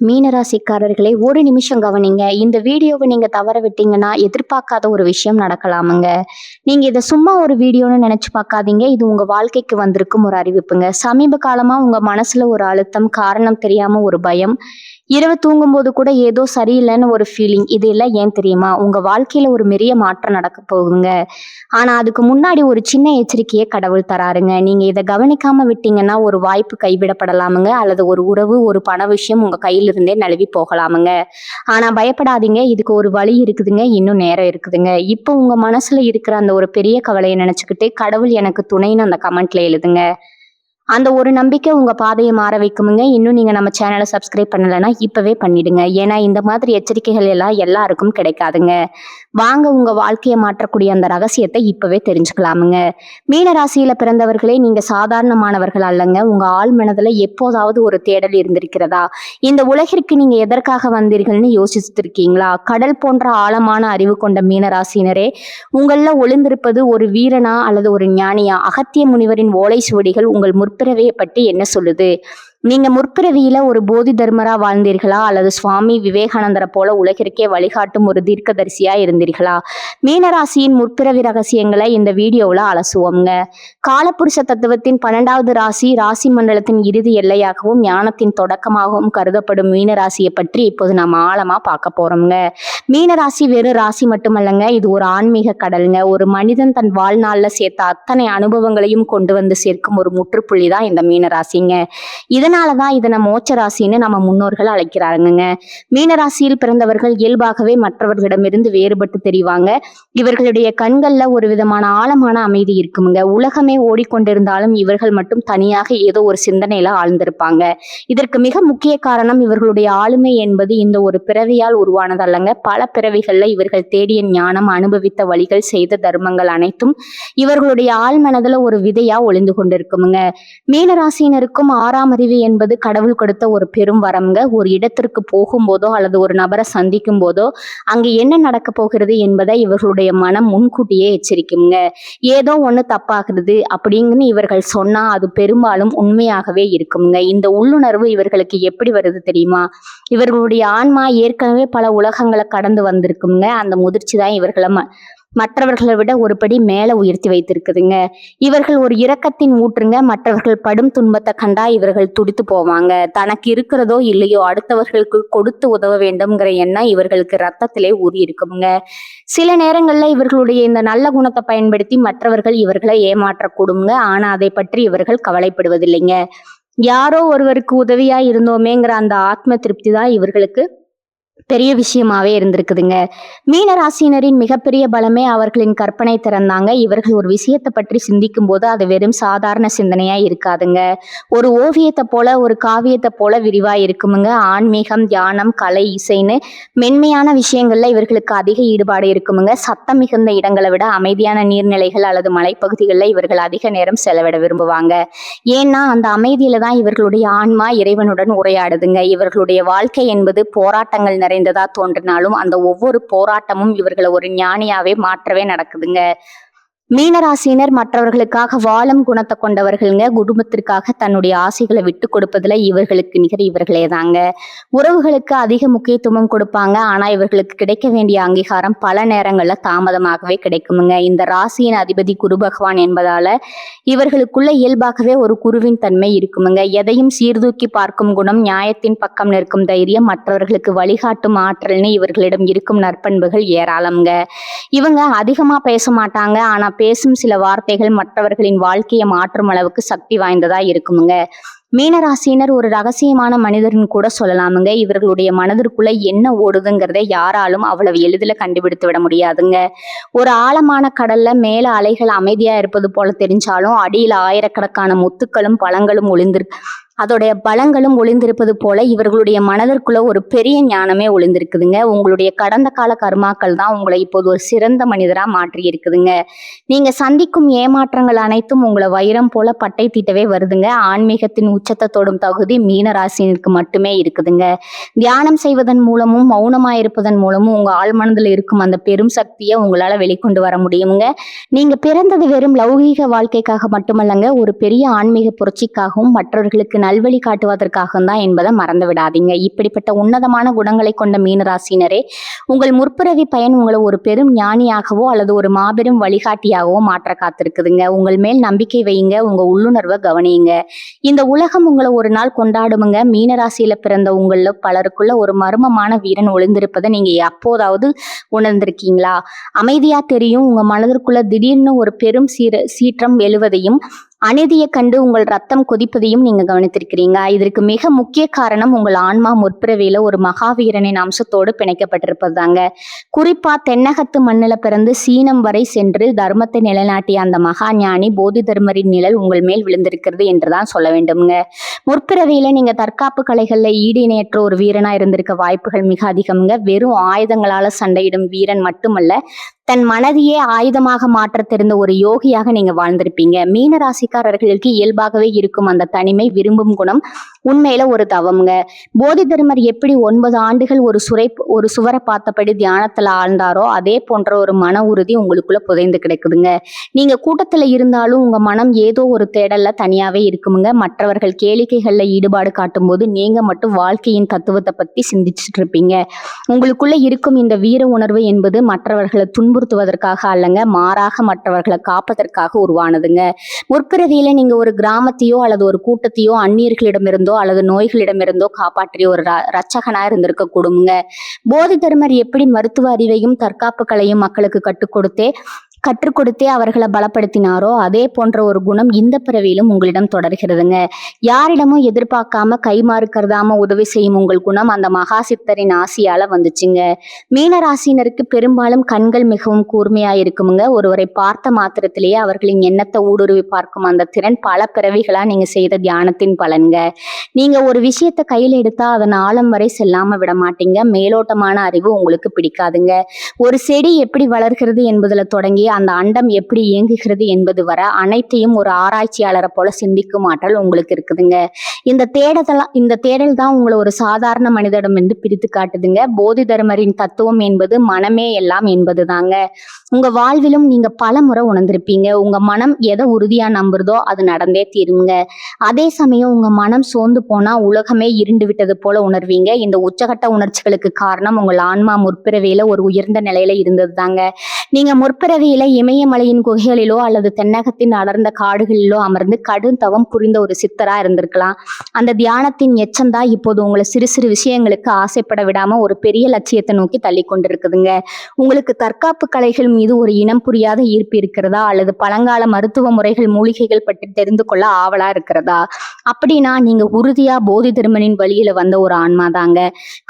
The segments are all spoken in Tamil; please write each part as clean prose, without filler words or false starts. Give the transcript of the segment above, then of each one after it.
மீனராசிக்காரர்களே, ஒரு நிமிஷம் கவனிங்க. இந்த வீடியோவை நீங்க தவற விட்டீங்கன்னா, எதிர்பார்க்காத ஒரு விஷயம் நடக்கலாமுங்க. நீங்க இத சும்மா ஒரு வீடியோன்னு நெனச்சு பார்க்காதீங்க. இது உங்க வாழ்க்கைக்கு வந்திருக்கும் ஒரு அறிவிப்புங்க. சமீப காலமா உங்க மனசுல ஒரு அழுத்தம், காரணம் தெரியாம ஒரு பயம், இரவு தூங்கும்போது கூட ஏதோ சரியில்லன்னு ஒரு ஃபீலிங். இது எல்லாம் ஏன் தெரியுமா? உங்க வாழ்க்கையில ஒரு பெரிய மாற்றம் நடக்க போகுதுங்க. ஆனா அதுக்கு முன்னாடி ஒரு சின்ன எச்சரிக்கைய கடவுள் தராருங்க. நீங்க இத கவனிக்காம விட்டீங்கன்னா, ஒரு வாய்ப்பு கைவிடப்படலாமுங்க. அல்லது ஒரு உறவு, ஒரு பண விஷயம் உங்க கையிலிருந்தே நழுவி போகலாமுங்க. ஆனா பயப்படாதீங்க. இதுக்கு ஒரு வழி இருக்குதுங்க. இன்னும் நேரம் இருக்குதுங்க. இப்போ உங்க மனசுல இருக்கிற அந்த ஒரு பெரிய கவலைய நெனச்சுக்கிட்டு, கடவுள் எனக்கு துணைன்னு அந்த கமெண்ட்ல எழுதுங்க. அந்த ஒரு நம்பிக்கை உங்க பாதைய மாற வைக்குமுங்க. இன்னும் நீங்க நம்ம சேனல சப்ஸ்கிரைப் பண்ணலன்னா, இப்பவே பண்ணிடுங்க. ஏன்னா இந்த மாதிரி எச்சரிக்கைகள் எல்லாம் எல்லாருக்கும் கிடைக்காதுங்க. வாங்க உங்க வாழ்க்கைய மாற்றக்கூடிய அந்த ரகசியத்த இப்பவே தெரிஞ்சுக்கலாமுங்க. மீன ராசியில பிறந்தவர்களே, நீங்க சாதாரணமானவர்கள் அல்லங்க. உங்க ஆழ் மனதுல எப்போதாவது ஒரு தேடல் இருந்திருக்கிறதா? இந்த உலகிற்கு நீங்க எதற்காக வந்தீர்கள்ன்னு யோசித்திருக்கீங்களா? கடல் போன்ற ஆழமான அறிவு கொண்ட மீன ராசியினரே, உங்கள்ல ஒளிந்திருப்பது ஒரு வீரனா அல்லது ஒரு ஞானியா? அகத்திய முனிவரின் ஓலை சுவடிகள் உங்கள் முற்பிறவியை பற்றி என்ன சொல்லுது? நீங்க முற்பிறவியில ஒரு போதி தர்மரா வாழ்ந்தீர்களா? அல்லது சுவாமி விவேகானந்தரை போல உலகிற்கே வழிகாட்டும் ஒரு தீர்க்கதரிசியா இருந்தீர்களா? மீனராசியின் முற்பிறவி ரகசியங்களை இந்த வீடியோவுல அலசுவோம்ங்க. காலபுருஷ தத்துவத்தின் 12வது ராசி, ராசி மண்டலத்தின் இறுதி எல்லையாகவும் ஞானத்தின் தொடக்கமாகவும் கருதப்படும் மீனராசியை பற்றி இப்போது நம்ம ஆழமா பார்க்க போறோம்ங்க. மீனராசி வெறும் ராசி மட்டுமல்லங்க, இது ஒரு ஆன்மீக கடல்ங்க. ஒரு மனிதன் தன் வாழ்நாள்ல சேர்த்த அத்தனை அனுபவங்களையும் கொண்டு வந்து சேர்க்கும் ஒரு முற்றுப்புள்ளி தான் இந்த மீனராசிங்க. இதனாலதான் இதனை மோட்ச ராசின்னு நம்ம முன்னோர்கள் அழைக்கிறாருங்க. மீனராசியில் பிறந்தவர்கள் இயல்பாகவே மற்றவர்களிடமிருந்து வேறுபட்டு தெரிவாங்க. இவர்களுடைய கண்கள்ல ஒரு விதமான ஆழமான அமைதி இருக்குமுங்க. உலகமே ஓடிக்கொண்டிருந்தாலும் இவர்கள் மட்டும் தனியாக ஏதோ ஒரு சிந்தனையில ஆழ்ந்திருப்பாங்க. இதற்கு மிக முக்கிய காரணம் இவர்களுடைய ஆளுமை என்பது இந்த ஒரு பிறவியால் உருவானதல்லங்க. பல பிறவிகள்ல இவர்கள் தேடிய ஞானம், அனுபவித்த வழிகள், செய்த தர்மங்கள் அனைத்தும் இவர்களுடைய ஆழ் மனதுல ஒரு விதையா ஒளிந்து கொண்டிருக்குமுங்க. மீனராசினருக்கும் 6ஆம் அறிவு என்பது கடவுள் கொடுத்த ஒரு பெரும் வரம்ங்க. ஒரு இடத்திற்கு போகும்போதோ அல்லது ஒரு நபரை சந்திக்கும் போதோ அங்க என்ன நடக்க போகிறது என்பதை இவர்களுடைய மனம் முன்கூட்டியே எச்சரிக்குங்க. ஏதோ ஒண்ணு தப்பாகிறது அப்படிங்கன்னு இவர்கள் சொன்னா அது பெரும்பாலும் உண்மையாகவே இருக்குங்க. இந்த உள்ளுணர்வு இவர்களுக்கு எப்படி வருது தெரியுமா? இவர்களுடைய ஆன்மா ஏற்கனவே பல உலகங்களை கடந்து வந்திருக்குங்க. அந்த முதிர்ச்சி தான் இவர்களை மற்றவர்களை விட ஒரு படி மேல உயர்த்தி வைத்திருக்குதுங்க. இவர்கள் ஒரு இரக்கத்தின் ஊற்றுங்க. மற்றவர்கள் படும் துன்பத்தை கண்டா இவர்கள் துடித்து போவாங்க. தனக்கு இருக்கிறதோ இல்லையோ அடுத்தவர்களுக்கு கொடுத்து உதவ வேண்டும்ங்கிற எண்ணம் இவர்களுக்கு ரத்தத்திலே ஊறி இருக்குங்க. சில நேரங்கள்ல இவர்களுடைய இந்த நல்ல குணத்தை பயன்படுத்தி மற்றவர்கள் இவர்களை ஏமாற்றக்கூடுங்க. ஆனா அதை பற்றி இவர்கள் கவலைப்படுவதில்லைங்க. யாரோ ஒருவருக்கு உதவியா இருந்தோமேங்கிற அந்த ஆத்ம திருப்தி தான் இவர்களுக்கு பெரிய விஷயமாவே இருந்திருக்குதுங்க. மீன ராசியினரின் மிகப்பெரிய பலமே அவர்களின் கற்பனை திறந்தாங்க. இவர்கள் ஒரு விஷயத்தை பற்றி சிந்திக்கும் போது அது வெறும் சாதாரண சிந்தனையா இருக்காதுங்க. ஒரு ஓவியத்தை போல, ஒரு காவியத்தை போல விரிவா இருக்குமுங்க. ஆன்மீகம், தியானம், கலை, இசைன்னு மென்மையான விஷயங்கள்ல இவர்களுக்கு அதிக ஈடுபாடு இருக்குமுங்க. சத்தம் மிகுந்த இடங்களை விட அமைதியான நீர்நிலைகள் அல்லது மலைப்பகுதிகளில் இவர்கள் அதிக நேரம் செலவிட விரும்புவாங்க. ஏன்னா அந்த அமைதியில தான் இவர்களுடைய ஆன்மா இறைவனுடன் உரையாடுதுங்க. இவர்களுடைய வாழ்க்கை என்பது போராட்டங்கள் நிறைந்ததா தோன்றினாலும் அந்த ஒவ்வொரு போராட்டமும் இவர்களை ஒரு ஞானியாவே மாற்றவே நடக்குதுங்க. மீனராசினர் மற்றவர்களுக்காக வாழும் குணத்தை கொண்டவர்களுங்க. குடும்பத்திற்காக தன்னுடைய ஆசைகளை விட்டு கொடுப்பதுல இவர்களுக்கு நிகர் இவர்களே தாங்க. உறவுகளுக்கு அதிக முக்கியத்துவம் கொடுப்பாங்க. ஆனா இவர்களுக்கு கிடைக்க வேண்டிய அங்கீகாரம் பல நேரங்கள்ல தாமதமாகவே கிடைக்குமுங்க. இந்த ராசியின் அதிபதி குரு பகவான் என்பதால இவர்களுக்குள்ள இயல்பாகவே ஒரு குருவின் தன்மை இருக்குமுங்க. எதையும் சீர்தூக்கி பார்க்கும் குணம், நியாயத்தின் பக்கம் நிற்கும் தைரியம், மற்றவர்களுக்கு வழிகாட்டும் ஆற்றல்னு இவர்களிடம் இருக்கும் நற்பண்புகள் ஏராளம்ங்க. இவங்க அதிகமா பேச மாட்டாங்க. ஆனா பேசும் சில வார்த்தைகள் மற்றவர்களின் வாழ்க்கையை மாற்றும் அளவுக்கு சக்தி வாய்ந்ததா இருக்குமுங்க. மீனராசினர் ஒரு ரகசியமான மனிதர்னு கூட சொல்லலாமுங்க. இவர்களுடைய மனதிற்குள்ள என்ன ஓடுதுங்கிறத யாராலும் அவ்வளவு எளிதில் கண்டுபிடித்து விட முடியாதுங்க. ஒரு ஆழமான கடல்ல மேல அலைகள் அமைதியா இருப்பது போல தெரிஞ்சாலும் அடியில் ஆயிரக்கணக்கான முத்துக்களும் பழங்களும் அதோடைய பலங்களும் ஒளிந்திருப்பது போல இவர்களுடைய மனதிற்குள்ள ஒரு பெரிய ஞானமே ஒளிந்திருக்குதுங்க. உங்களுடைய கடந்த கால கர்மாக்கள் தான் உங்களை இப்போது ஒரு சிறந்த மனிதரா மாற்றி இருக்குதுங்க. நீங்க சந்திக்கும் ஏமாற்றங்கள் அனைத்தும் உங்களை வைரம் போல பட்டை தீட்டவே வருதுங்க. ஆன்மீகத்தின் உச்சத்தை தொடும் தகுதி மீன ராசினருக்கு மட்டுமே இருக்குதுங்க. தியானம் செய்வதன் மூலமும் மௌனமா இருப்பதன் மூலமும் உங்க ஆழ்மனதில் இருக்கும் அந்த பெரும் சக்தியை உங்களால வெளிக்கொண்டு வர முடியுங்க. நீங்க பிறந்தது வெறும் லௌகீக வாழ்க்கைக்காக மட்டுமல்லங்க, ஒரு பெரிய ஆன்மீக புரட்சிக்காகவும் மற்றவர்களுக்கு நல்வழி காட்டுவதற்காக தான் என்பதை மறந்து விடாதீங்க. இப்படிப்பட்ட உன்னதமான குணங்களை கொண்ட மீனராசினரே, உங்கள் முற்பிறவி பயன் உங்களை ஒரு பெரும் ஞானியாகவோ அல்லது ஒரு மாபெரும் வழிகாட்டியாகவோ மாற்ற காத்திருக்குதுங்க. உங்கள் மேல் நம்பிக்கை வையுங்க, உங்க உள்ளுணர்வை கவனியுங்க. இந்த உலகம் உங்களை ஒரு நாள் கொண்டாடுமுங்க. மீனராசியில பிறந்த உங்கள பலருக்குள்ள ஒரு மர்மமான வீரன் ஒளிந்திருப்பதை நீங்க எப்போதாவது உணர்ந்திருக்கீங்களா? அமைதியா தெரியும் உங்க மனதிற்குள்ள திடீர்னு ஒரு பெரும் சீற்றம் எழுவதையும், அநீதியை கண்டு உங்கள் ரத்தம் கொதிப்பதையும் நீங்க கவனித்திருக்கிறீங்க. இதற்கு மிக முக்கிய காரணம் உங்கள் ஆன்மா முற்பிறவியில ஒரு மகாவீரனின் அம்சத்தோடு பிணைக்கப்பட்டிருப்பது தாங்க. குறிப்பா தென்னகத்து மண்ணில பிறந்து சீனம் வரை சென்று தர்மத்தை நிலைநாட்டிய அந்த மகா ஞானி போதி தர்மரின் நிழல் உங்கள் மேல் விழுந்திருக்கிறது என்றுதான் சொல்ல வேண்டும்ங்க. முற்பிறவியில நீங்க தற்காப்பு கலைகள்ல ஈடு இணையற்ற ஒரு வீரனா இருந்திருக்க வாய்ப்புகள் மிக அதிகம்ங்க. வெறும் ஆயுதங்களால சண்டையிடும் வீரன் மட்டுமல்ல, தன் மனதையே ஆயுதமாக மாற்ற தெரிந்த ஒரு யோகியாக நீங்க வாழ்ந்திருப்பீங்க. மீன ராசிக்காரர்களுக்கு இயல்பாகவே இருக்கும் அந்த தனிமை விரும்பும் குணம் உண்மையில ஒரு தவம்ங்க. போதி தர்மர் எப்படி 9 ஆண்டுகள் ஒரு சுவரை பார்த்தபடி தியானத்துல ஆழ்ந்தாரோ அதே போன்ற ஒரு மன உறுதி உங்களுக்குள்ள புதைந்து கிடக்குதுங்க. நீங்க கூட்டத்துல இருந்தாலும் உங்க மனம் ஏதோ ஒரு தேடல்ல தனியாவே இருக்குமுங்க. மற்றவர்கள் கேளிக்கைகள்ல ஈடுபாடு காட்டும் போது நீங்க மட்டும் வாழ்க்கையின் தத்துவத்தை பத்தி சிந்திச்சுட்டு இருப்பீங்க. உங்களுக்குள்ள இருக்கும் இந்த வீர உணர்வு என்பது மற்றவர்களை துன்புறுத்துவதற்காக அல்லங்க, மாறாக மற்றவர்களை காப்பதற்காக உருவானதுங்க. முற்பிறவியில நீங்க ஒரு கிராமத்தையோ அல்லது ஒரு கூட்டத்தையோ அந்நியர்களிடமிருந்தோ அல்லது நோய்களிடமிருந்தோ காப்பாற்றிய ஒரு ரட்சகனா இருந்திருக்க கூடுங்க. போதி தர்மர் எப்படி மருத்துவ அறிவையும் தற்காப்பு கலையும் மக்களுக்கு கற்றுக் கொடுத்தே அவர்களை பலப்படுத்தினாரோ அதே போன்ற ஒரு குணம் இந்த பிறவியிலும் உங்களிடம் தொடர்கிறதுங்க. யாரிடமும் எதிர்பார்க்காம கைமாறு கருதாம உதவி செய்யும் உங்கள் குணம் அந்த மகா சித்தரின் ஆசியால வந்துச்சுங்க. மீனராசினருக்கு பெரும்பாலும் கண்கள் மிகவும் கூர்மையா இருக்குமுங்க. ஒருவரை பார்த்த மாத்திரத்திலேயே அவர்களின் எண்ணத்தை ஊடுருவி பார்க்கும் அந்த திறன் பல பிறவிகளா நீங்க செய்த தியானத்தின் பலன்க. நீங்க ஒரு விஷயத்தை கையில எடுத்தா அதன் ஆழம் வரை செல்லாம விட மாட்டீங்க. மேலோட்டமான அறிவு உங்களுக்கு பிடிக்காதுங்க. ஒரு செடி எப்படி வளர்கிறது என்பதுல தொடங்கி அந்த அண்டம் எப்படி இயங்குகிறது என்பது வர அனைத்தையும் ஒரு ஆராய்ச்சியாளரை போல சிந்திக்கும் ஆற்றல் உங்களுக்கு இருக்குதுங்க. இந்த தேடல் தான் உங்களை ஒரு சாதாரண மனிதனிடம் இருந்து பிரித்து காட்டுதுங்க. போதி தர்மரின் தத்துவம் என்பது மனமே எல்லாம் என்பது தாங்க. உங்க வாழ்விலும் நீங்க பல முறை உணர்ந்திருப்பீங்க. உங்க மனம் எதை உறுதியா நம்புறதோ அது நடந்தே தீருங்க. அதே சமயம் உங்க மனம் சோர்ந்து போனா உலகமே இருண்டு விட்டது போல உணர்வீங்க. இந்த உச்சகட்ட உணர்ச்சிகளுக்கு காரணம் உங்கள் ஆன்மா முற்பிறவியில ஒரு உயர்ந்த நிலையில இருந்தது தாங்க. நீங்க முற்பிறவியில இமயமலையின் குகைகளிலோ அல்லது தென்னகத்தின் அடர்ந்த காடுகளிலோ அமர்ந்து கடும் தவம் புரிந்த ஒரு சித்தரா இருந்திருக்கலாம். அந்த தியானத்தின் எச்சம்தான் இப்போது உங்களை சிறு சிறு விஷயங்களுக்கு ஆசைப்பட விடாம ஒரு பெரிய லட்சியத்தை நோக்கி தள்ளி கொண்டிருக்குதுங்க. உங்களுக்கு தற்காப்பு கலைகள் மீது ஒரு இனம் புரியாத ஈர்ப்பு இருக்கிறதா அல்லது பழங்கால மருத்துவ முறைகள் மூலிகைகள் பற்றி தெரிந்து கொள்ள ஆவலா இருக்கிறதா? அப்படின்னா நீங்க உறுதியா போதி தர்மனின் வழியில வந்த ஒரு ஆன்மா தாங்க.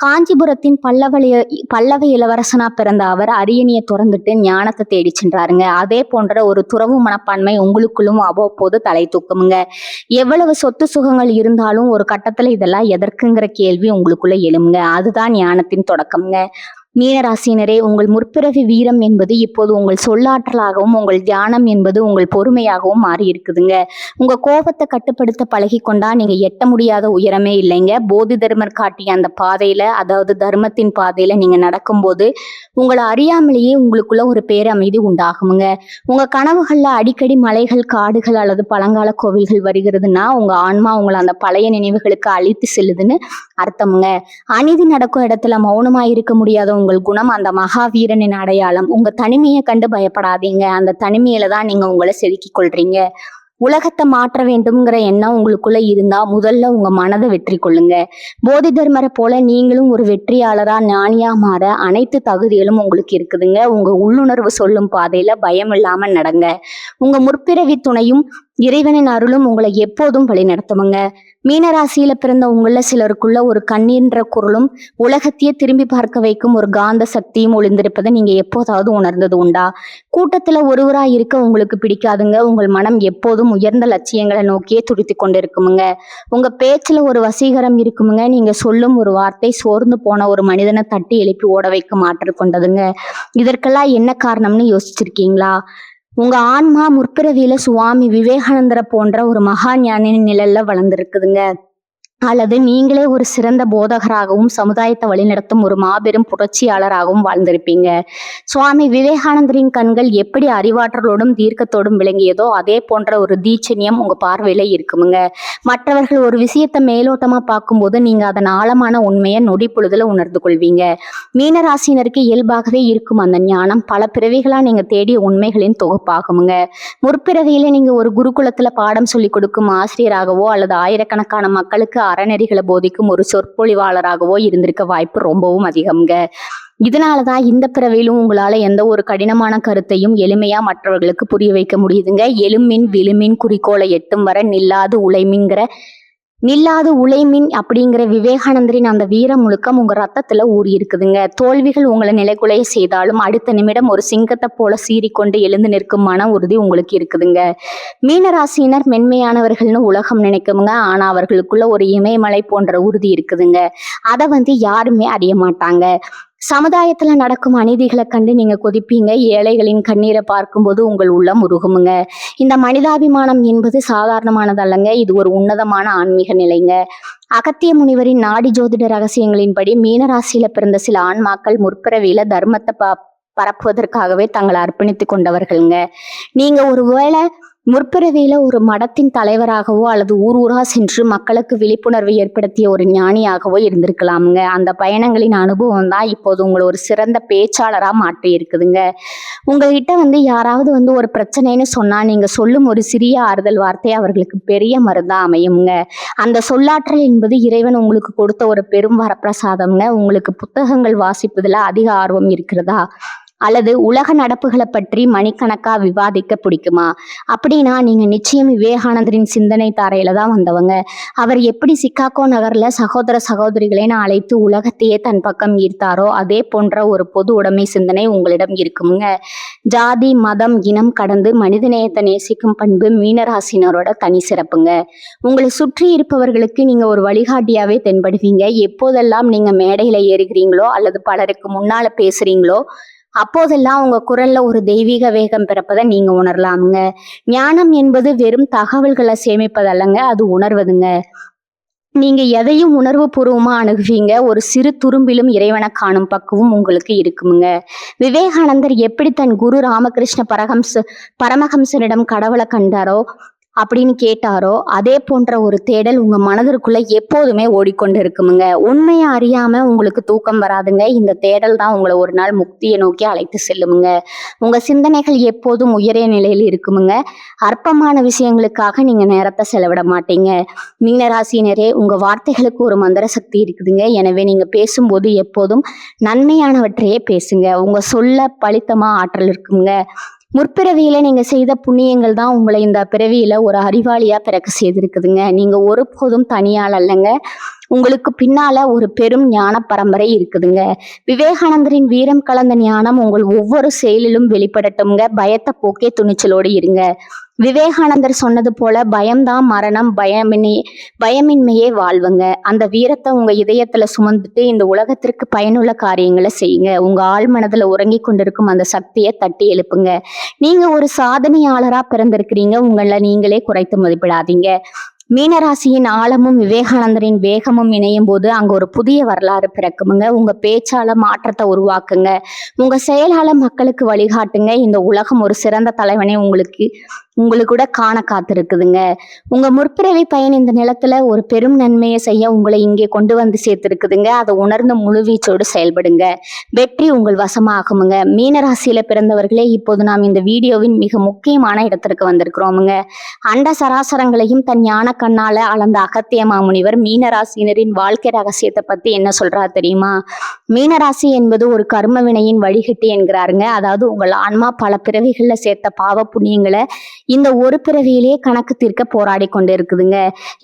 காஞ்சிபுரத்தின் பல்லவ இளவரசனா பிறந்த அவர் அரியணையை துறந்துட்டு ஞானத்தை தேடி சென்றாருங்க. அதே போன்ற ஒரு துறவு மனப்பான்மை உங்களுக்குள்ளும் அவ்வப்போது தலை தூக்குமுங்க. எவ்வளவு சொத்து சுகங்கள் இருந்தாலும் ஒரு கட்டத்துல இதெல்லாம் எதற்குங்கிற கேள்வி உங்களுக்குள்ள எழுமுங்க. அதுதான் ஞானத்தின் தொடக்கம்ங்க. மீனராசினரே, உங்கள் முற்பிறவி வீரம் என்பது இப்போது உங்கள் சொல்லாற்றலாகவும் உங்கள் தியானம் என்பது உங்கள் பொறுமையாகவும் மாறி இருக்குதுங்க. உங்க கோபத்தை கட்டுப்படுத்த பழகி கொண்டா நீங்க எட்ட முடியாத உயரமே இல்லைங்க. போதி தர்மர் காட்டிய அந்த பாதையில, அதாவது தர்மத்தின் பாதையில நீங்க நடக்கும்போது உங்களை அறியாமலேயே உங்களுக்குள்ள ஒரு பேரமைதி உண்டாகுமுங்க. உங்க கனவுகள்ல அடிக்கடி மலைகள், காடுகள் அல்லது பழங்கால கோவில்கள் வருகிறதுனா உங்க ஆன்மா உங்களை அந்த பழைய நினைவுகளுக்கு அழித்து செல்லுதுன்னு அர்த்தமுங்க. அநீதி நடக்கும் இடத்துல மௌனமா இருக்க முடியாத உங்கள் குணம் அந்த மகாவீரனின் அடையாளம். உங்க தனிமையை கண்டு பயப்படாதீங்க. அந்த தனிமையில தான் நீங்க உங்களை செதுக்கிக் கொள்றீங்க. உலகத்தை மாற்ற வேண்டும்ங்கிற எண்ணம் உங்களுக்குள்ள இருந்தா முதல்ல உங்க மனதை வெற்றி கொள்ளுங்க. போதி தர்மரை போல நீங்களும் ஒரு வெற்றியாளரா, ஞானியா மாற அனைத்து தகுதிகளும் உங்களுக்கு இருக்குதுங்க. உங்க உள்ளுணர்வு சொல்லும் பாதையில பயம் இல்லாம நடங்க. உங்க முற்பிறவி துணையும் இறைவனின் அருளும் உங்களை எப்போதும் வழி நடத்துமுங்க. மீனராசியில பிறந்த உங்கள சிலருக்குள்ள ஒரு கண்ணீர்ன்ற குரலும் உலகத்தையே திரும்பி பார்க்க வைக்கும் ஒரு காந்த சக்தியும் ஒளிந்திருப்பதை நீங்க எப்போதாவது உணர்ந்தது உண்டா? கூட்டத்துல ஒருவரா இருக்க உங்களுக்கு பிடிக்காதுங்க. உங்கள் மனம் எப்போதும் உயர்ந்த லட்சியங்களை நோக்கியே துடித்து கொண்டிருக்குமுங்க. உங்க பேச்சுல ஒரு வசீகரம் இருக்குமுங்க. நீங்க சொல்லும் ஒரு வார்த்தை சோர்ந்து போன ஒரு மனிதனை தட்டி எழுப்பி ஓட வைக்க மாற்று கொண்டதுங்க. இதற்கெல்லாம் என்ன காரணம்னு யோசிச்சிருக்கீங்களா? உங்க ஆன்மா முற்பிறவியில சுவாமி விவேகானந்தரை போன்ற ஒரு மகா ஞானியின் நிழல்ல வளர்ந்துருக்குதுங்க. அல்லது நீங்களே ஒரு சிறந்த போதகராகவும் சமுதாயத்தை வழிநடத்தும் ஒரு மாபெரும் புரட்சியாளராகவும் வாழ்ந்திருப்பீங்க. சுவாமி விவேகானந்தரின் கண்கள் எப்படி அறிவாற்றலோடும் தீர்க்கத்தோடும் விளங்கியதோ அதே போன்ற ஒரு தீட்சண்யம் உங்க பார்வையில இருக்குமுங்க. மற்றவர்கள் ஒரு விஷயத்த மேலோட்டமா பார்க்கும்போது நீங்க அதன் ஆழமான உண்மையை நொடி பொழுதுல உணர்ந்து கொள்வீங்க. மீனராசினருக்கு இயல்பாகவே இருக்கும் அந்த ஞானம் பல பிறவிகளா நீங்க தேடிய உண்மைகளின் தொகுப்பாகுமுங்க. முற்பிறவியில நீங்க ஒரு குருகுலத்துல பாடம் சொல்லி கொடுக்கும் ஆசிரியராகவோ அல்லது ஆயிரக்கணக்கான மக்களுக்கு அறநெறிகளை போதிக்கும் ஒரு சொற்பொழிவாளராகவோ இருந்திருக்க வாய்ப்பு ரொம்பவும் அதிகம்ங்க. இதனாலதான் இந்த பிறவிலும் உங்களால எந்த ஒரு கடினமான கருத்தையும் எளிமையா மற்றவர்களுக்கு புரிய வைக்க முடியுதுங்க. எழுமின் விழுமின் குறிக்கோளை எட்டும் வர நில்லாது உழைமின் அப்படிங்கிற விவேகானந்தரின் அந்த வீரம் முழுக்கம் உங்க ரத்தத்துல ஊறி இருக்குதுங்க. தோல்விகள் உங்களை நிலைகுலைய செய்தாலும் அடுத்த நிமிடம் ஒரு சிங்கத்தை போல சீறிக்கொண்டு எழுந்து நிற்கும் மன உறுதி உங்களுக்கு இருக்குதுங்க. மீனராசியினர் மென்மையானவர்கள்னு உலகம் நினைக்குமுங்க. ஆனா அவர்களுக்குள்ள ஒரு இமயமலை போன்ற உறுதி இருக்குதுங்க. அதை யாருமே அறிய மாட்டாங்க. சமுதாயத்துல நடக்கும் அநீதிகளை கண்டு நீங்க கொதிப்பீங்க. ஏழைகளின் கண்ணீரை பார்க்கும்போது உங்கள் உள்ளம் உருகுமுங்க. இந்த மனிதாபிமானம் என்பது சாதாரணமானதல்லங்க. இது ஒரு உன்னதமான ஆன்மீக நிலைங்க. அகத்திய முனிவரின் நாடி ஜோதிட ரகசியங்களின்படி மீனராசியில பிறந்த சில ஆன்மாக்கள் முற்பிறவியில தர்மத்தை பரப்புவதற்காகவே தங்களை அர்ப்பணித்து கொண்டவர்கள்ங்க. நீங்க ஒருவேளை முற்பிறவியில ஒரு மடத்தின் தலைவராகவோ அல்லது ஊர் ஊரா சென்று மக்களுக்கு விழிப்புணர்வு ஏற்படுத்திய ஒரு ஞானியாகவோ இருந்திருக்கலாமுங்க. அந்த பயணங்களின் அனுபவம் தான் இப்போது உங்களை ஒரு சிறந்த பேச்சாளரா மாற்றி இருக்குதுங்க. உங்ககிட்ட யாராவது ஒரு பிரச்சனைன்னு சொன்னா நீங்க சொல்லும் ஒரு சிறிய ஆறுதல் வார்த்தை அவர்களுக்கு பெரிய மருந்தா அமையுங்க. அந்த சொல்லாற்றல் என்பது இறைவன் உங்களுக்கு கொடுத்த ஒரு பெரும் வரப்பிரசாதம்ங்க. உங்களுக்கு புத்தகங்கள் வாசிப்பதுல அதிக ஆர்வம் இருக்கிறதா? அல்லது உலக நடப்புகளை பற்றி மணிக்கணக்கா விவாதிக்க பிடிக்குமா? அப்படின்னா நீங்க நிச்சயம் விவேகானந்தரின் சிந்தனை தாரையில தான் வந்தவங்க. அவர் எப்படி சிகாகோ நகர்ல சகோதர சகோதரிகளை அழைத்து உலகத்தையே தன் பக்கம் ஈர்த்தாரோ அதே போன்ற ஒரு பொது உடைமை சிந்தனை உங்களிடம் இருக்குமுங்க. ஜாதி மதம் இனம் கடந்து மனிதநேயத்தை நேசிக்கும் பண்பு மீனராசினரோட தனி சிறப்புங்க. உங்களை சுற்றி இருப்பவர்களுக்கு நீங்க ஒரு வழிகாட்டியாவே தென்படுவீங்க. எப்போதெல்லாம் நீங்க மேடையில ஏறுகிறீங்களோ அல்லது பலருக்கு முன்னால பேசுறீங்களோ அப்போதெல்லாம் உங்க குரல்ல ஒரு தெய்வீக வேகம் பிறப்பதை நீங்க உணரலாமுங்க. ஞானம் என்பது வெறும் தகவல்களை சேமிப்பதல்லங்க, அது உணர்வதுங்க. நீங்க எதையும் உணர்வு பூர்வமா அணுகுவீங்க. ஒரு சிறு துரும்பிலும் இறைவனை காணும் பக்குவம் உங்களுக்கு இருக்குமுங்க. விவேகானந்தர் எப்படி தன் குரு ராமகிருஷ்ண பரமஹம்சரிடம் கடவுளை கண்டாரோ அப்படின்னு கேட்டாரோ அதே போன்ற ஒரு தேடல் உங்க மனதிற்குள்ள எப்போதுமே ஓடிக்கொண்டு இருக்குமுங்க. உண்மையை அறியாம உங்களுக்கு தூக்கம் வராதுங்க. இந்த தேடல் தான் உங்களை ஒரு நாள் முக்தியை நோக்கி அழைத்து செல்லுமுங்க. உங்க சிந்தனைகள் எப்போதும் உயரிய நிலையில் இருக்குமுங்க. அற்பமான விஷயங்களுக்காக நீங்க நேரத்தை செலவிட மாட்டீங்க. மீனராசினரே, உங்க வார்த்தைகளுக்கு ஒரு மந்திர சக்தி இருக்குதுங்க. எனவே நீங்க பேசும்போது எப்போதும் நன்மையானவற்றையே பேசுங்க. உங்க சொல்ல பலித்தமா ஆற்றல் இருக்குங்க. முற்பிறவியில நீங்க செய்த புண்ணியங்கள் தான் உங்களை இந்த பிறவியில ஒரு அறிவாளியா பிறக்க செய்திருக்குதுங்க. நீங்க ஒருபோதும் தனியால் அல்லங்க. உங்களுக்கு பின்னால ஒரு பெரும் ஞான பரம்பரை இருக்குதுங்க. விவேகானந்தரின் வீரம் கலந்த ஞானம் உங்கள் ஒவ்வொரு செயலிலும் வெளிப்படட்டும்ங்க. பயத்தை போக்கே துணிச்சலோடு இருங்க. விவேகானந்தர் சொன்னது போல பயம்தான் மரணம், பயமின்மையே வாழ்வுங்க. அந்த வீரத்தை உங்க இதயத்துல சுமந்துட்டு இந்த உலகத்திற்கு பயனுள்ள காரியங்களை செய்யுங்க. உங்க ஆழ் மனதுல உறங்கி கொண்டிருக்கும் அந்த சக்தியை தட்டி எழுப்புங்க. நீங்க ஒரு சாதனையாளரா பிறந்திருக்கிறீங்க. உங்களை நீங்களே குறைத்து மதிப்பிடாதீங்க. மீனராசியின் ஆழமும் விவேகானந்தரின் வேகமும் இணையும் போது அங்க ஒரு புதிய வரலாறு பிறக்குமுங்க. உங்க பேச்சால மாற்றத்தை உருவாக்குங்க. உங்க செயலால மக்களுக்கு வழிகாட்டுங்க. இந்த உலகம் ஒரு சிறந்த தலைவனை உங்களுக்கு கூட காண காத்திருக்குதுங்க. உங்க முற்பிறவி பயன் இந்த நிலத்துல ஒரு பெரும் நன்மையை செய்ய உங்களை இங்கே கொண்டு வந்து சேர்த்திருக்குதுங்க. அதை உணர்ந்து முழுவீச்சோடு செயல்படுங்க. வெற்றி உங்கள் வசமாகுமுங்க. மீனராசியில பிறந்தவர்களே, இப்போது நாம் இந்த வீடியோவின் மிக முக்கியமான இடத்திற்கு வந்திருக்கிறோமுங்க. அண்ட சராசரங்களையும் தன் ஞான கண்ணால அளந்த அகத்திய மாமுனிவர் மீனராசினரின் வாழ்க்கை ரகசியத்தை பத்தி என்ன சொல்றாரு தெரியுமா? மீனராசி என்பது ஒரு கர்ம வினையின் வழிகட்டி என்கிறாருங்க. அதாவது உங்கள் ஆன்மா பல பிறவிகள்ல சேர்த்த பாவ புண்ணியங்களை இந்த ஒரு பிறவியிலேயே கணக்கு தீர்க்க போராடி கொண்டு இருக்குதுங்க.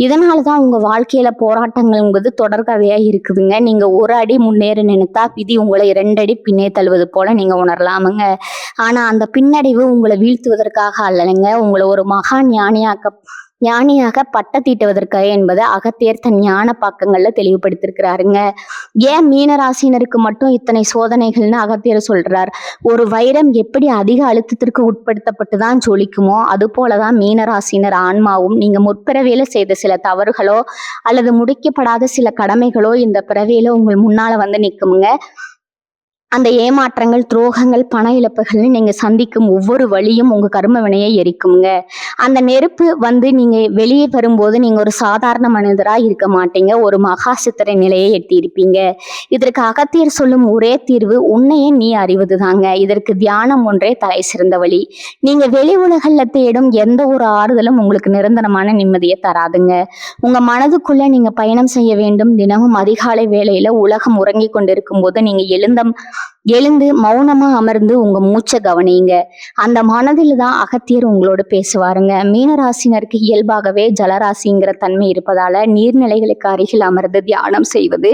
இதனாலதான் உங்க வாழ்க்கையில போராட்டங்கள்ங்கிறது தொடர்கதையா இருக்குதுங்க. நீங்க ஒரு அடி முன்னேற நினைத்தா விதி உங்களை 2 அடி பின்னே தள்ளுவது போல நீங்க உணரலாமுங்க. ஆனா அந்த பின்னடைவு உங்களை வீழ்த்துவதற்காக அல்லங்க, உங்களை ஒரு மகா ஞானியாக்க ஞானியாக பட்ட தீட்டுவதற்காக என்பது அகத்தியர் தன் ஞான பக்கங்கள்ல தெளிவுபடுத்திருக்கிறாருங்க. ஏன் மீனராசினருக்கு மட்டும் இத்தனை சோதனைகள்னு அகத்தியர் சொல்றார். ஒரு வைரம் எப்படி அதிக அழுத்தத்திற்கு உட்படுத்தப்பட்டு தான் ஜொலிக்குமோ அது போலதான் மீனராசினர் ஆன்மாவும் நீங்க முற்பிறவியில செய்த சில தவறுகளோ அல்லது முடிக்கப்படாத சில கடமைகளோ இந்த பிறவியில உங்கள் முன்னால வந்து நிக்குமுங்க. அந்த ஏமாற்றங்கள், துரோகங்கள், பண இழப்புகள்னு நீங்க சந்திக்கும் ஒவ்வொரு வழியும் உங்க கர்ம வினையை எரிக்குங்க. அந்த நெருப்பு வந்து நீங்க வெளியே வரும்போது நீங்க ஒரு சாதாரண மனிதரா இருக்க மாட்டீங்க. ஒரு மகா சித்திரை நிலையை எட்டியிருப்பீங்க. இதற்கு அகத்தியர் சொல்லும் ஒரே தீர்வு உன்னையே நீ அறிவதுதாங்க. இதற்கு தியானம் ஒன்றே தலை சிறந்த வழி. நீங்க வெளி உலகல்ல தேடும் எந்த ஒரு ஆறுதலும் உங்களுக்கு நிரந்தரமான நிம்மதியை தராதுங்க. உங்க மனதுக்குள்ள நீங்க பயணம் செய்ய வேண்டும். தினமும் அதிகாலை வேளையில உலகம் உறங்கி கொண்டிருக்கும் போது நீங்க எழுந்து மௌனமா அமர்ந்து உங்க மூச்சை கவனிங்க. அந்த மனதில் தான் அகத்தியர் உங்களோட பேசுவாருங்க. மீனராசினருக்கு இயல்பாகவே ஜலராசிங்கிற தன்மை இருப்பதால நீர்நிலைகளுக்கு அருகில் அமர்ந்து தியானம் செய்வது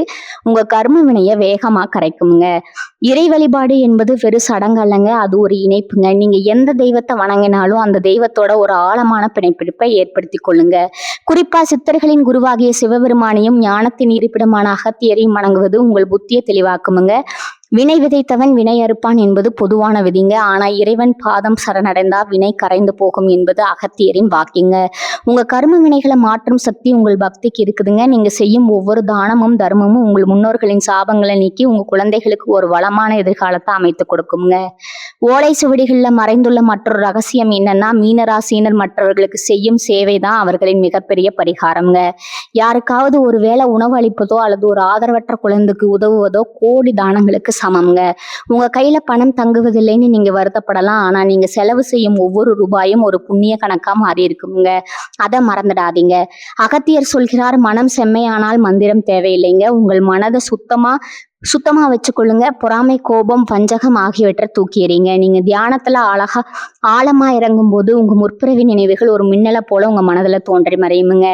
உங்க கர்ம வினைய வேகமா கரைக்குங்க. இறை வழிபாடு என்பது வெறும் சடங்கு அல்லங்க, அது ஒரு இணைப்புங்க. நீங்க எந்த தெய்வத்தை வணங்கினாலும் அந்த தெய்வத்தோட ஒரு ஆழமான பிணைப்பிடிப்பை ஏற்படுத்தி கொள்ளுங்க. குறிப்பா சித்தர்களின் குருவாகிய சிவபெருமானையும் ஞானத்தின் இருப்பிடமான அகத்தியரையும் வணங்குவது உங்கள் புத்தியை தெளிவாக்குமுங்க. வினை விதைத்தவன் வினை அறுப்பான் என்பது பொதுவான விதிங்க. ஆனா இறைவன் பாதம் சரணடைந்தா வினை கரைந்து போகும் என்பது அகத்தியரின் வாக்கியங்க. உங்க கர்ம வினைகளை மாற்றும் சக்தி உங்கள் பக்திக்கு இருக்குதுங்க. நீங்க செய்யும் ஒவ்வொரு தானமும் தர்மமும் உங்கள் முன்னோர்களின் சாபங்களை நீக்கி உங்க குழந்தைகளுக்கு ஒரு வளமான எதிர்காலத்தை அமைத்து கொடுக்குங்க. ஓலை சுவடிகள்ல மறைந்துள்ள மற்றொரு ரகசியம் என்னன்னா, மீனராசினர் மற்றவர்களுக்கு செய்யும் சேவை தான் அவர்களின் மிகப்பெரிய பரிகாரம்ங்க. யாருக்காவது ஒரு வேளை உணவு அளிப்பதோ அல்லது ஒரு ஆதரவற்ற குழந்தைக்கு உதவுவதோ கோடி தானங்களுக்கு சமம்ங்க. உங்க கையில பணம் தங்குவதில்லைன்னு நீங்க வருத்தப்படலாம். ஆனா நீங்க செலவு செய்யும் ஒவ்வொரு ரூபாயும் ஒரு புண்ணிய கணக்கா மாறி இருக்குங்க. அதை மறந்துடாதீங்க. அகத்தியர் சொல்கிறார், மனம் செம்மையானால் மந்திரம் தேவையில்லைங்க. உங்கள் மனதை சுத்தமா வச்சுக்கொள்ளுங்க. பொறாமை, கோபம், வஞ்சகம் ஆகியவற்றை தூக்கி எறிங்க. நீங்க தியானத்துல ஆழமா இறங்கும் போது உங்க முற்பிறவி நினைவுகள் ஒரு மின்னலை போல உங்க மனதுல தோன்றி மறையுமுங்க.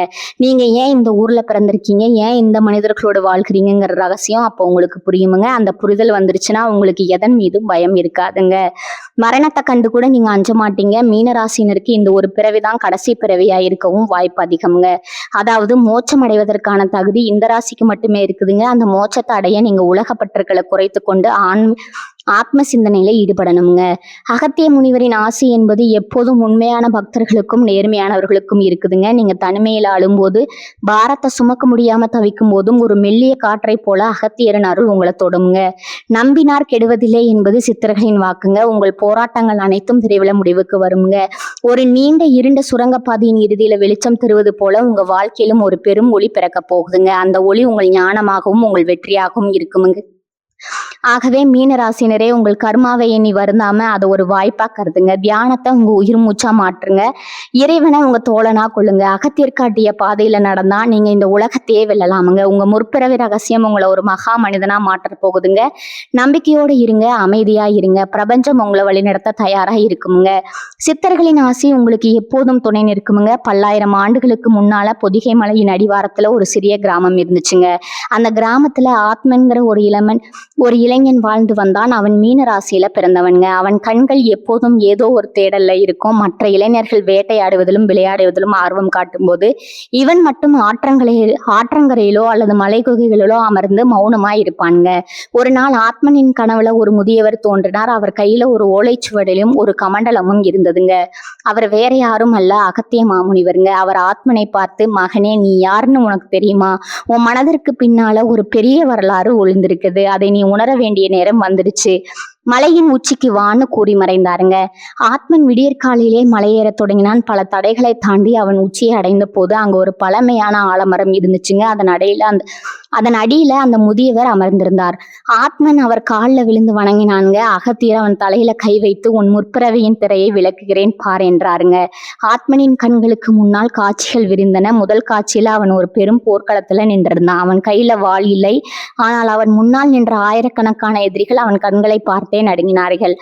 நீங்க ஏன் இந்த ஊர்ல பிறந்திருக்கீங்க, ஏன் இந்த மனிதர்களோட வாழ்கிறீங்கிற ரகசியம் அப்போ உங்களுக்கு புரியுமுங்க. அந்த புரிதல் வந்துருச்சுன்னா உங்களுக்கு எதன் மீதும் பயம் இருக்காதுங்க. மரணத்தை கண்டு கூட நீங்க அஞ்ச மாட்டீங்க. மீனராசினருக்கு இந்த ஒரு பிறவிதான் கடைசி பிறவியா இருக்கவும் வாய்ப்பு அதிகம்ங்க. அதாவது மோட்சம் அடைவதற்கான தகுதி இந்த ராசிக்கு மட்டுமே இருக்குதுங்க. அந்த மோட்சத்தை அடைய நீங்க உலகப்பற்றுக்களை குறைத்து கொண்டு ஆத்ம சிந்தனையில ஈடுபடணுங்க. அகத்திய முனிவரின் ஆசி என்பது எப்போதும் உண்மையான பக்தர்களுக்கும் நேர்மையானவர்களுக்கும் இருக்குதுங்க. நீங்க தனிமையில அழும்போது, பாரத்தை சுமக்க முடியாம தவிக்கும் போதும் ஒரு மெல்லிய காற்றை போல அகத்தியரின் அருள் உங்களை தொடுங்க. நம்பினார் கெடுவதில்லை என்பது சித்தர்களின் வாக்குங்க. உங்கள் போராட்டங்கள் அனைத்தும் விரைவில் முடிவுக்கு வருங்க. ஒரு நீண்ட இருண்ட சுரங்கப்பாதையின் இறுதியில வெளிச்சம் தருவது போல உங்க வாழ்க்கையிலும் ஒரு பெரும் ஒளி பிறக்க போகுதுங்க. அந்த ஒளி உங்கள் ஞானமாகவும் உங்கள் வெற்றியாகவும் இருக்குமுங்க. ஆகவே மீனராசினரே, உங்கள் கர்மாவை எண்ணி வருந்தாம அதை ஒரு வாய்ப்பா கருதுங்க. தியானத்தை உங்க உயிர் மூச்சா மாற்றுங்க. இறைவனை உங்க தோழனா கொள்ளுங்க. அகத்தியர் காட்டிய பாதையில நடந்தா நீங்க இந்த உலகத்தையே வெல்லலாமுங்க. உங்க முற்பிறவி ரகசியம் உங்களை ஒரு மகா மனிதனா மாற்ற போகுதுங்க. நம்பிக்கையோடு இருங்க, அமைதியா இருங்க. பிரபஞ்சம் உங்களை வழிநடத்த தயாரா இருக்குமுங்க. சித்தர்களின் ஆசி உங்களுக்கு எப்போதும் துணை நிற்குமுங்க. பல்லாயிரம் ஆண்டுகளுக்கு முன்னால பொதிகை மலையின் அடிவாரத்துல ஒரு சிறிய கிராமம் இருந்துச்சுங்க. அந்த கிராமத்துல ஆத்மன்கிற ஒரு இளைஞன் வாழ்ந்து வந்தான். அவன் மீன ராசியில பிறந்தவனுங்க. அவன் கண்கள் எப்போதும் ஏதோ ஒரு தேடல்ல இருக்கும். மற்ற இளைஞர்கள் வேட்டையாடுவதிலும் விளையாடுவதிலும் ஆர்வம் காட்டும் போது இவன் மட்டும் ஆற்றங்கரையிலோ அல்லது மலை குகைகளிலோ அமர்ந்து மௌனமா இருப்பானுங்க. ஒரு நாள் ஆத்மனின் கனவுல ஒரு முதியவர் தோன்றினார். அவர் கையில ஒரு ஓலைச்சுவடிலும் ஒரு கமண்டலமும் இருந்ததுங்க. அவர் வேற யாரும் அல்ல, அகத்திய மாமுனிவருங்க. அவர் ஆத்மனை பார்த்து, மகனே, நீ யாருன்னு உனக்கு தெரியுமா? உன் மனதிற்கு பின்னால ஒரு பெரிய வரலாறு ஒளிந்திருக்குது. அதை நீ உணர வேண்டிய நேரம் வந்துடுச்சு. மலையின் உச்சிக்கு வான்னு கூறி மறைந்தாருங்க. ஆத்மன் விடியற்காலையிலே மலையேற தொடங்கினான். பல தடைகளை தாண்டி அவன் உச்சியை அடைந்த போது அங்க ஒரு பழமையான ஆலமரம் இருந்துச்சுங்க. அதன் அடியில அந்த முதியவர் அமர்ந்திருந்தார். ஆத்மன் அவர் காலில் விழுந்து வணங்கினானுங்க. அகத்தியர் அவன் தலையில கை வைத்து, உன் முற்பிறவியின் திரையை விளக்குகிறேன் பார் என்றாருங்க. ஆத்மனின் கண்களுக்கு முன்னால் காட்சிகள் விரிந்தன. முதல் காட்சியில அவன் ஒரு பெரும் போர்க்களத்துல நின்றிருந்தான். அவன் கையில வாள் இல்லை. ஆனால் அவன் முன்னால் நின்ற ஆயிரக்கணக்கான எதிரிகள் அவன் கண்களை பார்த்து பார்த்தே நடுங்கினார்கள்.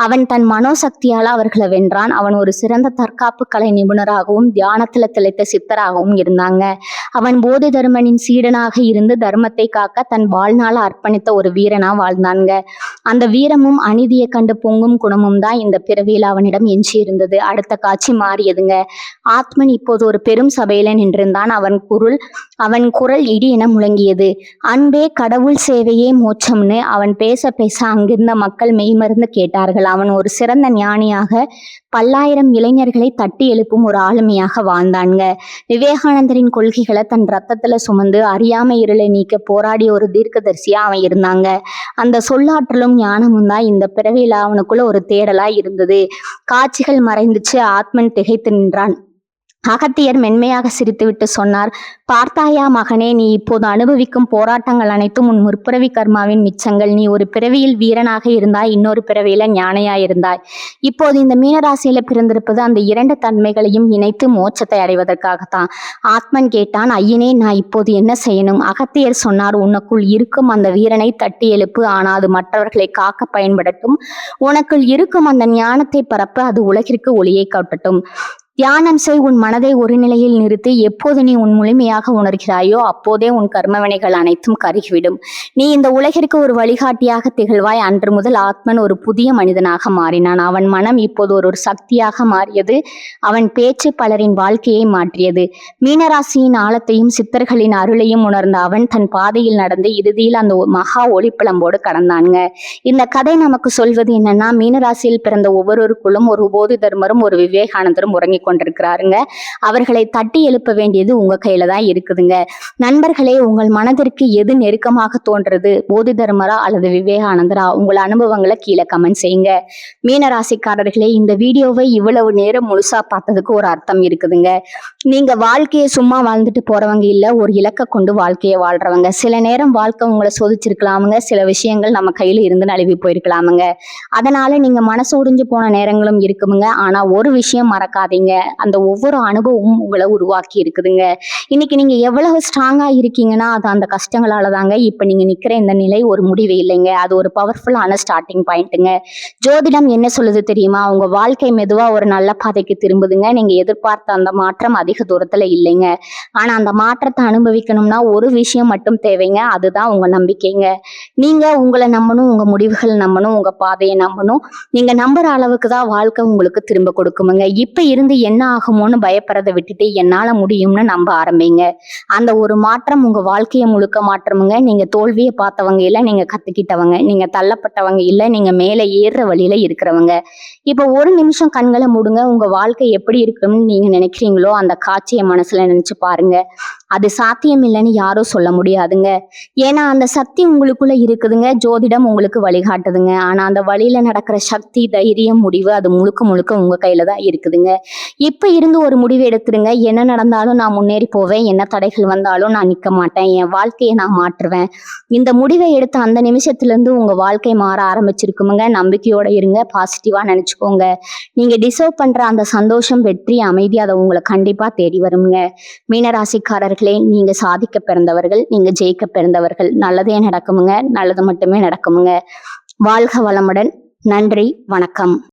அவன் தன் மனோசக்தியால அவர்களை வென்றான். அவன் ஒரு சிறந்த தற்காப்பு கலை நிபுணராகவும் தியானத்துல திளைத்த சித்தராகவும் இருந்தாங்க. அவன் போதி தர்மனின் சீடனாக இருந்து தர்மத்தை காக்க தன் வாழ்நாள அர்ப்பணித்த ஒரு வீரனா வாழ்ந்தாங்க. அந்த வீரமும் அநீதியை கண்டு பொங்கும் குணமும் தான் இந்த பிறவியில் அவனிடம் எஞ்சி இருந்தது. அடுத்த காட்சி மாறியதுங்க. ஆத்மன் இப்போது ஒரு பெரும் சபையில நின்றிருந்தான். அவன் குரல் இடி என முழங்கியது. அன்பே கடவுள், சேவையே மோட்சம்னு அவன் பேச பேச அங்கிருந்த மக்கள் மெய்மறந்து கேட்டார்கள். அவன் ஒரு சிறந்த ஞானியாக பல்லாயிரம் இளைஞர்களை தட்டி எழுப்பும் ஒரு ஆளுமையாக வாழ்ந்தாங்க. விவேகானந்தரின் கொள்கைகளை தன் ரத்தத்துல சுமந்து அறியாமை இருளை நீக்க போராடிய ஒரு தீர்க்கதரிசியா அவன் இருந்தாங்க. அந்த சொல்லாற்றலும் ஞானமும் தான் இந்த பிறவியில அவனுக்குள்ள ஒரு தேடலா இருந்தது. காட்சிகள் மறைந்துச்சு. ஆத்மன் திகைத்து நின்றான். அகத்தியர் மென்மையாக சிரித்துவிட்டு சொன்னார், பார்த்தாயா மகனே, நீ இப்போது அனுபவிக்கும் போராட்டங்கள் அனைத்தும் உன் முற்பிறவி கர்மாவின் மிச்சங்கள். நீ ஒரு பிறவியில் வீரனாக இருந்தாய், இன்னொரு பிறவியில ஞானியாயிருந்தாய். இப்போது இந்த மீனராசியில பிறந்திருப்பது அந்த இரண்டு தன்மைகளையும் இணைத்து மோட்சத்தை அடைவதற்காகத்தான். ஆத்மன் கேட்டான், ஐயனே, நான் இப்போது என்ன செய்யணும்? அகத்தியர் சொன்னார், உனக்குள் இருக்கும் அந்த வீரனை தட்டி எழுப்பு. ஆனால் அது மற்றவர்களை காக்க பயன்படட்டும். உனக்குள் இருக்கும் அந்த ஞானத்தை பரப்ப அது உலகிற்கு ஒளியை காட்டட்டும். தியானம் செய். உன் மனதை ஒரு நிலையில் நிறுத்தி எப்போது நீ உன் முழுமையாக உணர்கிறாயோ அப்போதே உன் கர்மவினைகள் அனைத்தும் கருகிவிடும். நீ இந்த உலகிற்கு ஒரு வழிகாட்டியாக திகழ்வாய். அன்று முதல் ஆத்மன் ஒரு புதிய மனிதனாக மாறினான். அவன் மனம் இப்போது ஒரு சக்தியாக மாறியது. அவன் பேச்சு பலரின் வாழ்க்கையை மாற்றியது. மீனராசியின் ஆழத்தையும் சித்தர்களின் அருளையும் உணர்ந்த அவன் தன் பாதையில் நடந்து இறுதியில் அந்த மகா ஒளிப்பிளம்போடு கடந்தாங்க. இந்த கதை நமக்கு சொல்வது என்னன்னா, மீனராசியில் பிறந்த ஒவ்வொருவருக்குள்ளும் ஒரு போதி தர்மரும் ஒரு விவேகானந்தரும் உறங்கி கொண்டிருக்கிறாருங்க. அவர்களை தட்டி எழுப்ப வேண்டியது உங்க கையில தான் இருக்குதுங்க. நண்பர்களே, உங்கள் மனதிற்கு எது நெருக்கமாக தோன்றது, போதி தர்மரா அல்லது விவேகானந்தரா? உங்கள் அனுபவங்களை கீழே கமெண்ட் செய்யுங்க. மீனராசிக்காரர்களே, இந்த வீடியோவை இவ்வளவு நேரம் முழுசா பார்த்ததுக்கு ஒரு அர்த்தம் இருக்குதுங்க. நீங்க வாழ்க்கையை சும்மா வாழ்ந்துட்டு போறவங்க இல்ல, ஒரு இலக்கை கொண்டு வாழ்க்கையை வாழ்றவங்க. சில நேரம் வாழ்க்கை உங்களை சோதிச்சிருக்கலாமுங்க. சில விஷயங்கள் நம்ம கையில இருந்து நழுவி போயிருக்கலாமுங்க. அதனால நீங்க மனசு உடைஞ்சு போன நேரங்களும் இருக்குமுங்க. ஆனா ஒரு விஷயம் மறக்காதீங்க, அந்த ஒவ்வொரு அனுபவமும் உங்களை உருவாக்கி இருக்குதுங்க. இன்னைக்கு நீங்க எவ்வளவு ஸ்ட்ராங்கா இருக்கீங்கன்னா அது அந்த கஷ்டங்களால தாங்க. இப்ப நீங்க நிக்கிற இந்த நிலை ஒரு முடிவு இல்லைங்க, அது ஒரு பவர்ஃபுல்லான ஸ்டார்டிங் பாயிண்ட்டுங்க. ஜோதிடம் என்ன சொல்லுது தெரியுமா? உங்க வாழ்க்கை மெதுவா ஒரு நல்ல பாதைக்கு திரும்புதுங்க. நீங்க எதிர்பார்த்த அந்த மாற்றம் அதிக தூரத்துல இல்லைங்க. ஆனா அந்த மாற்றத்தை அனுபவிக்கணும்னா ஒரு விஷயம் மட்டும் தேவைங்க, அதுதான் உங்க நம்பிக்கைங்க. நீங்க உங்களை நம்பணும், உங்க முடிவுகள் நம்பணும், உங்க பாதையை நம்பணும். நீங்க நம்புற அளவுக்கு தான் வாழ்க்கை உங்களுக்கு திரும்ப கொடுக்குமுங்க. இப்ப இருந்து என்ன ஆகுமோன்னு பயப்படுறதை விட்டுட்டு என்னால முடியும்னு நம்ப ஆரம்பிங்க. அந்த ஒரு மாற்றம் உங்க வாழ்க்கையை முழுக்க மாற்றமுங்க. நீங்க தோல்வியை பார்த்தவங்க இல்ல, நீங்க கத்துக்கிட்டவங்க. நீங்க தள்ளப்பட்டவங்க இல்ல, நீங்க மேல ஏறுற வழியில இருக்கிறவங்க. இப்ப ஒரு நிமிஷம் கண்களை மூடுங்க. உங்க வாழ்க்கை எப்படி இருக்குன்னு நீங்க நினைக்கிறீங்களோ அந்த காட்சியை மனசுல நினைச்சு பாருங்க. அது சாத்தியம் இல்லைன்னு யாரும் சொல்ல முடியாதுங்க. ஏன்னா அந்த சக்தி உங்களுக்குள்ள இருக்குதுங்க. ஜோதிடம் உங்களுக்கு வழிகாட்டுதுங்க. ஆனா அந்த வழியில நடக்கிற சக்தி, தைரியம், முடிவு அது முழுக்க முழுக்க உங்க கையில தான் இருக்குதுங்க. இப்ப இருந்து ஒரு முடிவு எடுத்துருங்க. என்ன நடந்தாலும் நான் முன்னேறி போவேன், என்ன தடைகள் வந்தாலும் நான் நிக்க மாட்டேன், என் வாழ்க்கையை நான் மாற்றுவேன். இந்த முடிவை எடுத்த அந்த நிமிஷத்துல இருந்து உங்க வாழ்க்கை மாற ஆரம்பிச்சிருக்குமுங்க. நம்பிக்கையோட இருங்க, பாசிட்டிவா நினைச்சுக்கோங்க. நீங்க டிசர்வ் பண்ற அந்த சந்தோஷம், வெற்றி, அமைதி அதை உங்களை கண்டிப்பா தேடி வருங்க. மீனராசிக்காரர்களே, நீங்க சாதிக்க பிறந்தவர்கள், நீங்க ஜெயிக்க பிறந்தவர்கள். நல்லதே நடக்குமுங்க, நல்லது மட்டுமே நடக்குமுங்க. வாழ்க வளமுடன். நன்றி, வணக்கம்.